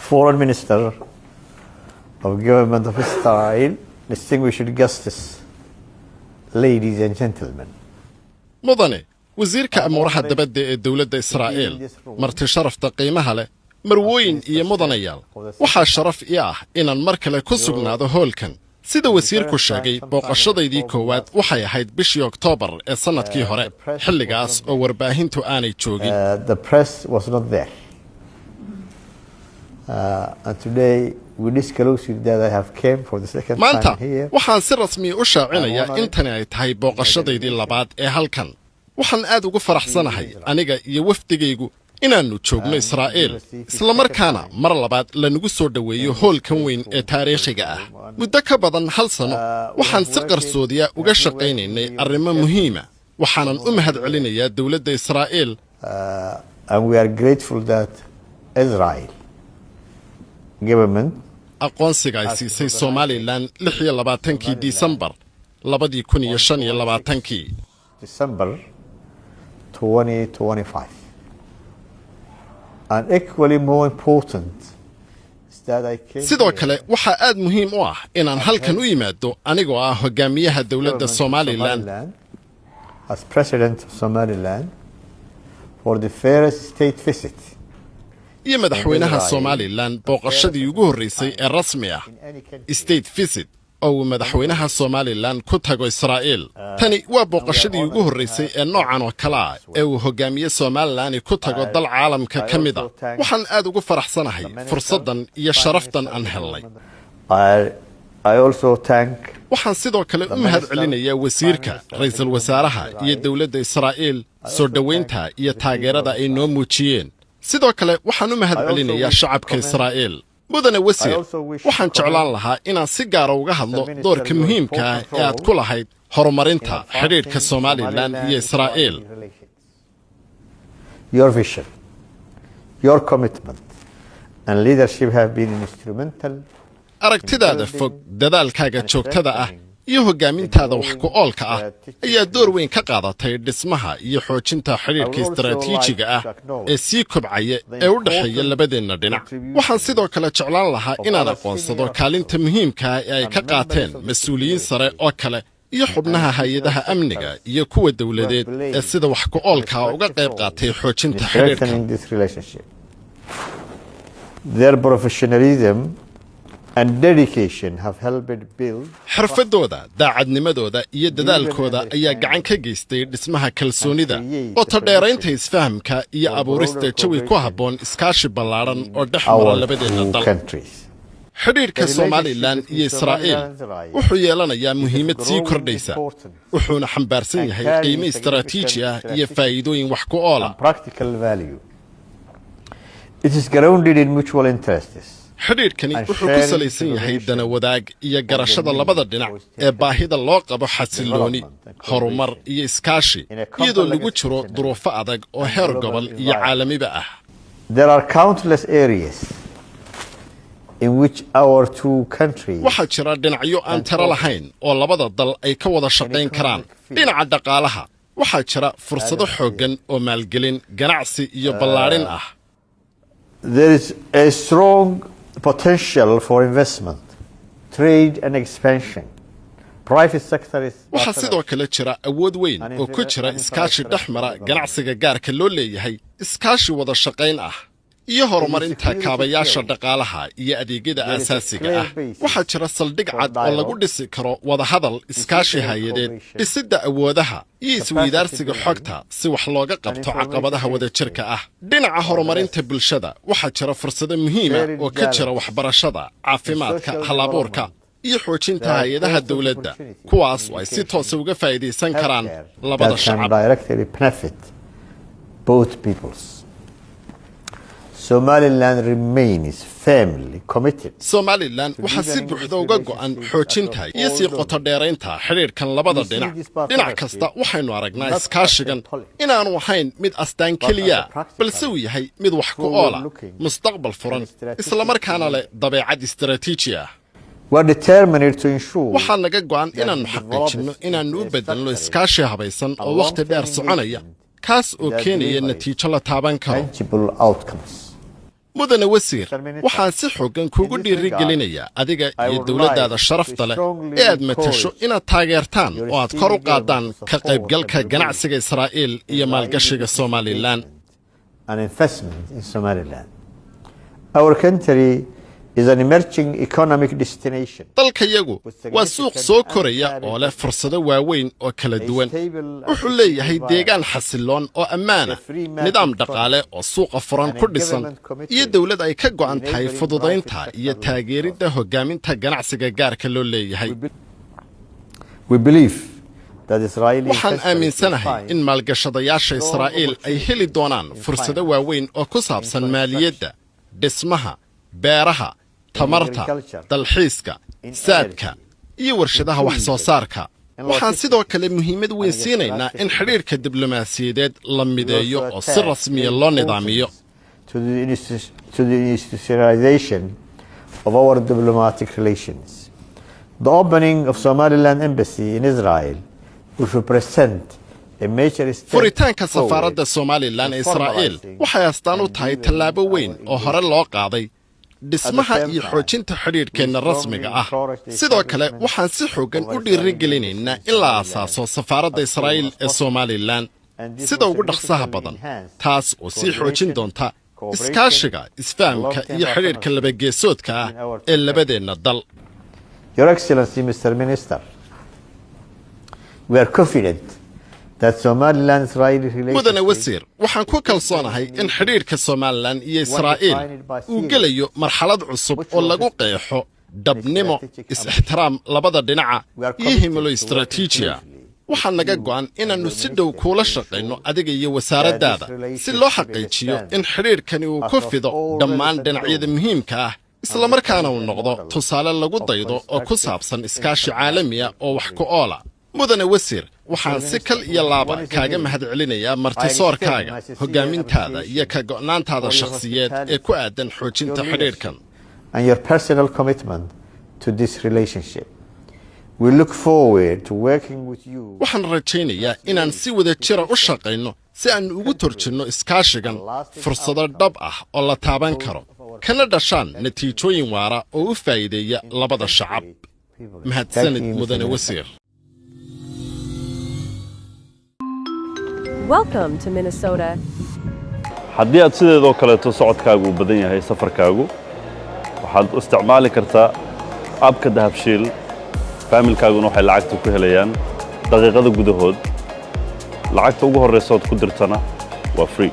Foreign Minister of Government of Israel, distinguished guests, ladies and gentlemen. مدني وزيرka amuraha dabadda ee dawladda Israa'iil marti sharafta qiimaha leh marwooyin iyo mudanayaal waxa sharaf ii ah inaan mar kale ku sugnaado hoolkan sida wasiirku sheegay booqashadaydii koowaad waxay ahayd bishii Oktoobar ee sanadkii hore xilligaas oo warbaahintu aanay joogin. The press was not there. And today we disclose that I have came for the second time here. waxaan si rasmi u shaacinayaa intani ay tahay booqashadaydii labaad ee halkan. waxaan aad ugu faraxsanahay aniga iyo wafdigaygu inaannu joogno Israa'iil isla markaana mar labaad lanagu soo dhaweeyo hoolkan weyn ee taariikhiga ah muddo ka badan hal sano waxaan si qarsoodiya uga shaqaynaynay arrimo muhiima waxaanan u mahadcelinayaa dawladda Israa'iil and we are grateful that Israel government aqoonsiga ay siisay Somaliland 26 December 2025 December 2025. And equally more important is that I came sidoo kale waxa aad muhiim u ah inaan halkan u yimaado anigoo ah hogaamiyaha dawladda Somaliland as president of Somaliland for the first state visit. iyo madaxweynaha Somaliland booqashadii ugu horeysay ee rasmi ah state visit oo madaxweynaha Somaliland ku tago Israa'iil tani waa booqashadii ugu horeysay ee noocan oo kala ah ee uu hogaamiye Somaliland ku tago dal caalamka kamida waxaan aad ugu faraxsanahay fursadan iyo sharaftan aan helnay. I also thank waxaan sidoo kale u mahadcelinayaa wasiirka ra'iisul wasaaraha iyo dawladda Israa'iil soo dhaweynta iyo taageerada ay noo muujiyeen sidoo kale waxaan u mahadcelinayaa shacabka Israa'iil mudane wasiir waxaan jeclaan lahaa inaan si gaar ah uga hadlo doorka muhiimka ah ee aad ku lahayd horumarinta xiriirka Somaliland iyo Israa'iil. Your vision, your commitment and leadership have been instrumental. aragtidaada fog dadaalkaaga joogtada ah iyo hogaamintaada wax ku oolka ah ayaa door weyn ka qaadatay dhismaha iyo xoojinta xiriirka istiraatiijiga ah ee sii kobcaya ee u dhaxeeya labadeena dhinac waxaan sidoo kale jeclaan lahaa inaan aqoonsado kaalinta muhiimka ah ee ay ka qaateen mas'uuliyiin sare oo kale iyo xubnaha hay'adaha amniga iyo kuwa dawladeed ee sida wax ku oolka uga qayb qaatay xoojinta xiriirka. Their professionalism and dedication have helped build xirfadooda daacadnimadooda iyo dadaalkooda ayaa gacan ka geystay dhismaha kalsoonida oo tadheeraynta isfahamka iyo abuurista jawi ku habboon iskaashi ballaaran oo dhex mara labadeena dal. xiriirka Somaliland iyo Israa'iil wuxuu yeelanayaa muhiimad sii kordhaysa wuxuuna xambaarsan yahay qiimo istiraatiiji ah iyo faa'iidooyin wax ku ool ah. It is grounded in mutual interests. xiriirkani wuxuu ku salaysan yahay dana wadaag iyo garashada labada dhinac ee baahida loo qabo xasilooni horumar iyo iskaashi iyadoo lagu jiro duruufo adag oo heer gobol iyo caalamiba ah. There are countless areas in which our two countries waxaa jira dhinacyo aan tiro lahayn oo labada dal ay ka wada shaqayn karaan dhinaca dhaqaalaha waxaa jira fursado xooggan oo maalgelin ganacsi iyo ballaarin ah. There is a strong potential for investment, trade and expansion. Private sector is waxaa sidoo kale jira awood weyn oo ku jira iskaashi dhexmara ganacsiga gaarka loo leeyahay iskaashi wada shaqayn ah iyo horumarinta kaabayaasha dhaqaalaha iyo adeegyada aasaasiga ah waxaa jira saldhig cad oo lagu dhisi karo wada hadal iskaashi hay'adeed dhisidda awoodaha iyo isweydaarsiga xogta si wax looga qabto caqabadaha wadajirka ah. dhinaca horumarinta bulshada waxaa jira fursado muhiim ah oo ka jira waxbarashada caafimaadka hal-abuurka iyo xoojinta hay'adaha dawladda kuwaas oo ay si toos uga faa'iideysan karaan labada shacab. Somaliland remains firmly committed. Somaliland waxaa si buuxda uga go'an xoojinta iyo sii qoto dheeraynta xiriirkan labada dhinac. dhinac kasta waxaynu aragnaa iskaashigan inaanu ahayn mid astaan keliya balse uu yahay mid wax ku oola mustaqbal furan isla markaana leh dabeecad istiraatiiji ah. waxaa naga go'an inaannu xaqiijinno inaannu u bedelno iskaashi habaysan oo wakhti dheer soconaya kaas oo keenaya natiijo la taaban karo. mudane wasiir waxaan si xooggan kuugu dhiirigelinayaa adiga iyo dawladdaada sharafta leh ee aad matasho inaad taageertaan oo aad kor u qaadaan ka qaybgalka ganacsiga Israa'iil iyo maalgashiga Somaliland. An investment in Somaliland. Our country is an emerging economic destination. dalkayagu waa suuq soo koraya oo leh fursado waaweyn oo kala duwan. wuxuu leeyahay deegaan xasiloon oo ammaan ah, nidaam dhaqaale oo suuqa furan ku dhisan, iyo dawlad ay ka go'an tahay fududaynta iyo taageeridda hoggaaminta ganacsiga gaarka loo leeyahay. We believe that Israeli waxaan aaminsanahay in maalgashadayaasha Israa'iil ay heli doonaan fursado waaweyn oo ku saabsan maaliyadda, dhismaha, beeraha, tamarta, dalxiiska, saadka iyo warshadaha wax soo saarka. waxaan sidoo kale muhiimad weyn siinaynaa in xiriirka diblomaasiyadeed la mideeyo oo si rasmiya loo nidaamiyo. to the institutionalization of our diplomatic relations. The opening of Somaliland embassy in Israel will represent a major step furitaanka safaaradda Somaliland ee Israa'iil waxay astaan u tahay tallaabo weyn oo hore loo qaaday dhismaha iyo xoojinta xiriirkeena rasmiga ah. sidoo kale waxaan si xooggan u dhiirigelinaynaa in la aasaaso safaaradda Israa'iil ee Somaliland sida ugu dhaqsaha badan, taas oo sii xoojin doonta iskaashiga, isfahamka iyo xiriirka labageesoodka ah ee labadeenna dal. Your Excellency, Mr. Minister, we are confident that Somaliland-Israeli relations mudane wasiir waxaan ku kalsoonahay in xiriirka Somaliland iyo Israa'iil uu gelayo marxalad cusub oo lagu qeexo dhabnimo, is-ixtiraam labada dhinaca iyo himilo istaraatiijiya. waxaa naga go'an inaannu si dhow kuula shaqayno adiga iyo wasaaraddaada si loo xaqiijiyo in xiriirkani uu ku fido dhammaan dhinacyada muhiimka ah, isla markaana uu noqdo tusaale lagu daydo oo ku saabsan iskaashi caalami ah oo wax ku oola. mudane wasiir waxaan si kal iyo laaba kaaga mahadcelinayaa martisoorkaaga, hoggaamintaada iyo ka go'naantaada shakhsiyeed ee ku aadan xoojinta xidhiidhkan. and your personal commitment to this relationship. We look forward to working with you. waxaan rajaynayaa inaan si wada jira u shaqayno si aan ugu turjinno iskaashigan fursado dhab ah oo la taaban karo, kana dhashaan natiijooyin waara oo u faa'iideeya labada shacab. mahadsanid mudane wasiir. Welcome to Minnesota. haddii aad sideedoo kaleeto socodkaagu u badan yahay safarkaagu, waxaad u isticmaali kartaa abka dahabshiil. faamilkaaguna waxay lacagta ku helayaan daqiiqada gudahood. lacagta ugu horreysa ood ku dirtana waa free.